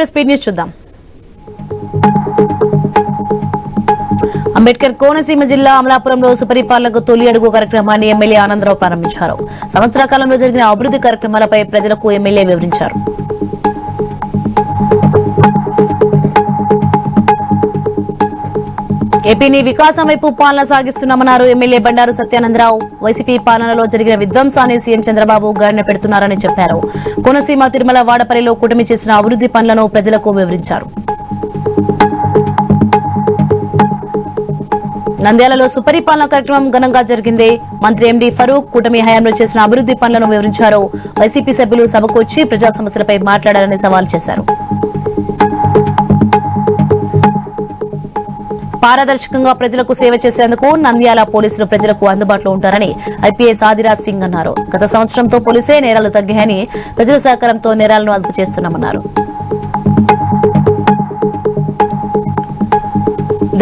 Speed news చూద్దాం. అంబేద్కర్ కోనసీమ జిల్లా అమలాపురంలో సుపరిపాలనకు తొలి అడుగు కార్యక్రమాన్ని ఎమ్మెల్యే ఆనందరావు ప్రారంభించారు. సంవత్సర కాలంలో జరిగిన అభివృద్ధి కార్యక్రమాలపై ప్రజలకు ఎమ్మెల్యే వివరించారు. ఏపీని వికాసం వైపు పాలన సాగిస్తున్నామన్నారు ఎమ్మెల్యే బండారు సత్యానందరావు. వైసీపీ పాలనలో జరిగిన విధ్వంసాన్ని సీఎం చంద్రబాబు గాడిన పెడుతున్నారని చెప్పారు. కోనసీమ తిరుమల వాడపల్లిలో కూటమి చేసిన అభివృద్ధి పనులను ప్రజలకు వివరించారు. నంద్యాలలో సుపరిపాలన కార్యక్రమం ఘనంగా జరిగింది. మంత్రి ఎండి ఫరూక్ కూటమి హయాంలో చేసిన అభివృద్ధి పనులను వివరించారు. వైసీపీ సభ్యులు సభకు వచ్చి ప్రజా సమస్యలపై మాట్లాడాలని సవాల్ చేశారు. పారదర్శకంగా ప్రజలకు సేవ చేసేందుకు నంద్యాల పోలీసులు ప్రజలకు అందుబాటులో ఉంటారని ఐపీఎస్ ఆదిరాజ్ సింగ్ అన్నారు. గత సంవత్సరంతో పోలీసే నేరాలు తగ్గాయని, ప్రజల సహకారంతో నేరాలను అదుపు చేస్తున్నామన్నారు.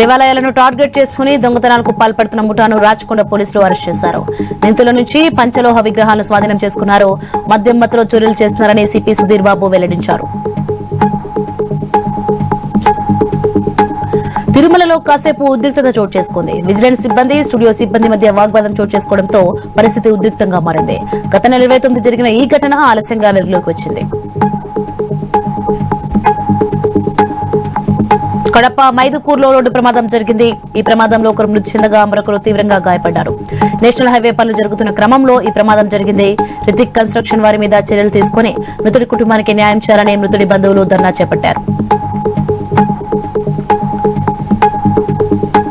దేవాలయాలను టార్గెట్ చేసుకుని దొంగతనాలకు పాల్పడుతున్న ముఠాను రాచకొండ పోలీసులు అరెస్ట్ చేశారు. నిందితుల నుంచి పంచలోహ విగ్రహాలను స్వాధీనం చేసుకున్నారు. మద్యం మత్తులో చోరీలు చేస్తున్నారని సిపి సుధీర్ బాబు వెల్లడించారు. తిరుమలలో కాసేపు ఉద్రిక్తత చోటు చేసుకుంది. విజిలెన్స్ సిబ్బంది, స్టూడియో సిబ్బంది మధ్య వాగ్వాదం చోటు చేసుకోవడంతో పరిస్థితి ఉద్రిక్తంగా మారింది. గత నెల 29 జరిగిన ఈ ఘటన ఆలస్యంగా వెలుగులోకి వచ్చింది. కడప మైదుకూరులో రోడ్డు ప్రమాదం జరిగింది. ఈ ప్రమాదంలో ఒకరు మృతి చెందగా మరొకరు తీవ్రంగా గాయపడ్డారు. నేషనల్ హైవే పనులు జరుగుతున్న క్రమంలో ఈ ప్రమాదం జరిగింది. రితిక్ కన్స్ట్రక్షన్ వారి మీద చర్యలు తీసుకుని మృతుడి కుటుంబానికి న్యాయం చేయాలని మృతుడి బంధువులు ధర్నా చేపట్టారు.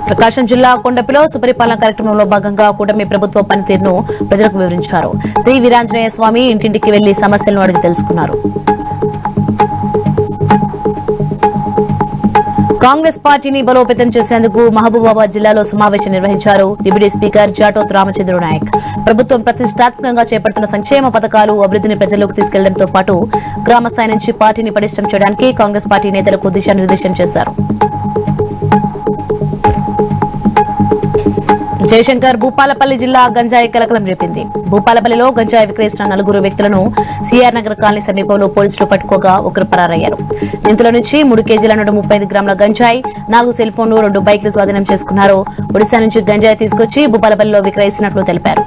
ప్రకాశం జిల్లా కొండపిలో సుపరిపాలన కార్యక్రమంలో భాగంగా కూటమి ప్రభుత్వ పనితీరును ప్రజలకు వివరించారు. శ్రీ వీరాంజనేయ స్వామి ఇంటింటికి వెళ్లి సమస్యలను అడిగి తెలుసుకున్నారు. కాంగ్రెస్ పార్టీని బలోపేతం చేసేందుకు మహబూబాబాద్ జిల్లాలో సమావేశం నిర్వహించారు. డిప్యూటీ స్పీకర్ జాటోత్ రామచంద్ర నాయక్ ప్రభుత్వం ప్రతిష్టాత్మకంగా చేపడుతున్న సంక్షేమ పథకాలు, అభివృద్ధిని ప్రజల్లోకి తీసుకెళ్లడంతో పాటు గ్రామ స్థాయి నుంచి పార్టీని పటిష్టం చేయడానికి కాంగ్రెస్ పార్టీ నేతలకు దిశానిర్దేశం చేశారు. జయశంకర్ భూపాలపల్లి జిల్లా గంజాయి కలకలం రేపింది. భూపాలపల్లిలో గంజాయి విక్రయిస్తున్న 4 వ్యక్తులను సిఆర్ నగర్ కాలనీ సమీపంలో పోలీసులు పట్టుకోగా ఒకరు పరారయ్యారు. నిందితుల నుంచి 3 కేజీల 135 గ్రాముల గంజాయి, 4 సెల్ ఫోన్లు, 2 బైక్లు స్వాధీనం చేసుకున్నారు. ఒడిశా నుంచి గంజాయి తీసుకొచ్చి భూపాలపల్లిలో విక్రయిస్తున్నట్లు తెలిపారు.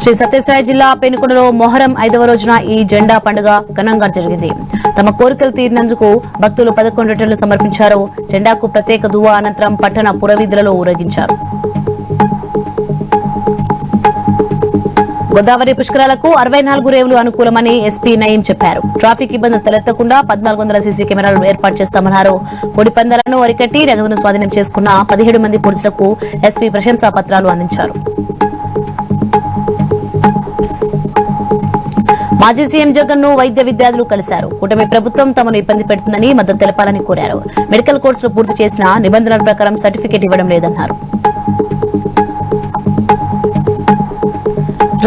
శ్రీ సత్యసాయి జిల్లా పెనుకొండలో మొహరం 5వ రోజున ఈ జెండా పండుగ ఘనంగా జరిగింది. తమ కోరికలు తీరినందుకు భక్తులు 11 టన్నులు సమర్పించారు. జెండాకు ప్రత్యేక దువా అనంతరం పట్టణ పురవీధులలో ఊరేగించారు. గోదావరి పుష్కరాలకు 64 రేవులు అనుకూలమని ఎస్పీ నయీం చెప్పారు. ట్రాఫిక్ ఇబ్బందులు తలెత్తకుండా 1400 సీసీ కెమెరాలు ఏర్పాటు చేస్తామన్నారు. కోడి పందాలను అరికట్టి నగదును స్వాధీనం చేసుకున్న 17 మంది పోలీసులకు ఎస్పీ ప్రశంసా పత్రాలు అందించారు. మాజీ సీఎం జగన్ ను వైద్య విద్యార్థులు కలిశారు. కూటమి ప్రభుత్వం తమను ఇబ్బంది పెడుతుందని మద్దతు తెలపాలని కోరారు. మెడికల్ కోర్సులు పూర్తి చేసిన నిబంధనల ప్రకారం సర్టిఫికెట్ ఇవ్వడం లేదన్నారు.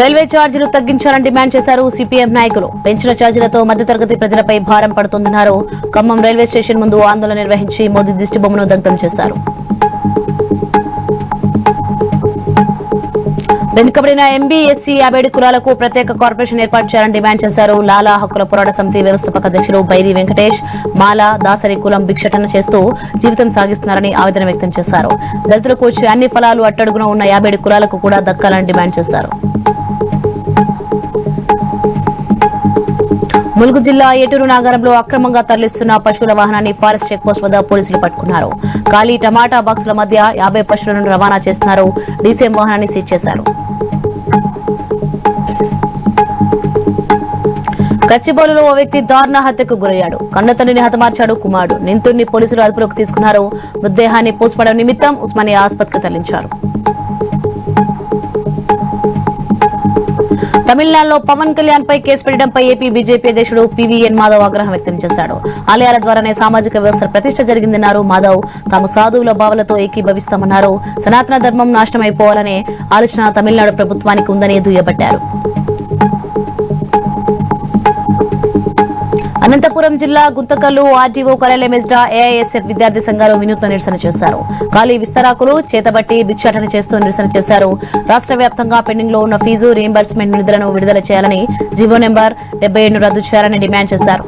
రైల్వే ఛార్జీలు తగ్గించాలని డిమాండ్ చేశారు సిపిఎం నాయకులు. పెంచిన ఛార్జీలతో మధ్యతరగతి ప్రజలపై భారం పడుతోందన్నారు. ఖమ్మం రైల్వే స్టేషన్ ముందు ఆందోళన నిర్వహించి మోదీ దిష్టిబొమ్మను దగ్ధం చేశారు. వెనుకబడిన ఎంబీ, ఎస్సీ, 50 కులాలకు ప్రత్యేక కార్పొరేషన్ ఏర్పాటు చేయాలని డిమాండ్ చేశారు. లాలా హక్కుల పోరాట సమితి వ్యవస్థాపక అధ్యక్షులు బైరి వెంకటేష్ మాల, దాసరి కులం భిక్షటన చేస్తూ జీవితం సాగిస్తున్నారని ఆవేదన వ్యక్తం చేశారు. దళితులకు వచ్చే అన్ని ఫలాలు అట్టడుగున ఉన్న 50 కులాలకు కూడా దక్కాలని డిమాండ్ చేశారు. ములుగు జిల్లా ఏటూరు నాగారంలో అక్రమంగా తరలిస్తున్న పశువుల వాహనాన్ని ఫారెస్ట్ చెక్పోస్ట్ వద్ద పోలీసులు పట్టుకున్నారు. ఖాళీ టమాటా బాక్సుల మధ్య 50 పశువులను రవాణా చేస్తున్నారు. డీసీఎం వాహనాన్ని సీజ్ చేశారు. గచ్చిబౌలిలో ఓ వ్యక్తి దారుణ హత్యకు గురయ్యాడు. కన్న తండ్రిని హతమార్చాడు కుమారుడు. నిందితుడిని పోలీసులు అదుపులోకి తీసుకున్నారు. మృతదేహాన్ని పోస్ట్మార్టం నిమిత్తం ఉస్మానియా ఆసుపత్రికి తరలించారు. తమిళనాడులో పవన్ కళ్యాణ్ పై కేసు పెట్టడంపై ఏపీ బీజేపీ అధ్యక్షుడు పీవీఎన్ మాధవ్ ఆగ్రహం వ్యక్తం చేశాడు. ఆలయాల ద్వారానే సామాజిక వ్యవస్థ ప్రతిష్ట జరిగిందన్నారు మాధవ్. తాము సాధువుల భావనతో ఏకీభవిస్తామన్నారు. సనాతన ధర్మం నాశనం అయిపోవాలనే ఆలోచన తమిళనాడు ప్రభుత్వానికి ఉందని దుయ్యబట్టారు. అనంతపురం జిల్లా గుంతకల్లు ఆర్డీఓ కార్యాలయం ఎదుట ఏఐఎస్ఎఫ్ విద్యార్థి సంఘాలు వినూత్న నిరసన చేశారు. ఖాళీ విస్తరాకులు చేతబట్టి భిక్షాటన చేస్తూ నిరసన చేశారు. రాష్ట్ర వ్యాప్తంగా పెండింగ్ లో ఉన్న ఫీజు రీయింబర్స్మెంట్ నిధులను విడుదల చేయాలని, జీవో నెంబర్ 77 రద్దు చేయాలని డిమాండ్ చేశారు.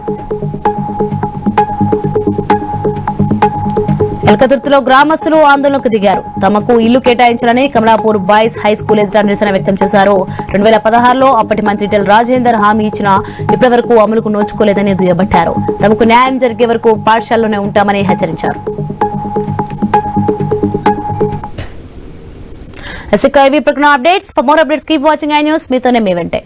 ఎల్కతుర్తిలో గ్రామస్తులు ఆందోళనకు దిగారు. తమకు ఇల్లు కేటాయించాలని కమలాపూర్ బాయ్స్ హై స్కూల్ ఎదుట నిరసన వ్యక్తం చేశారు. 2016లో అప్పటి మంత్రి ఈటెల రాజేందర్ హామీ ఇచ్చినా ఇప్పటి వరకు అమలుకు నోచుకోలేదని దుయ్యబట్టారు. తమకు న్యాయం జరిగే వరకు పాఠశాలలోనే ఉంటామని హెచ్చరించారు. Updates for more updates keep watching I news. మీతోనే మీ వెంటే.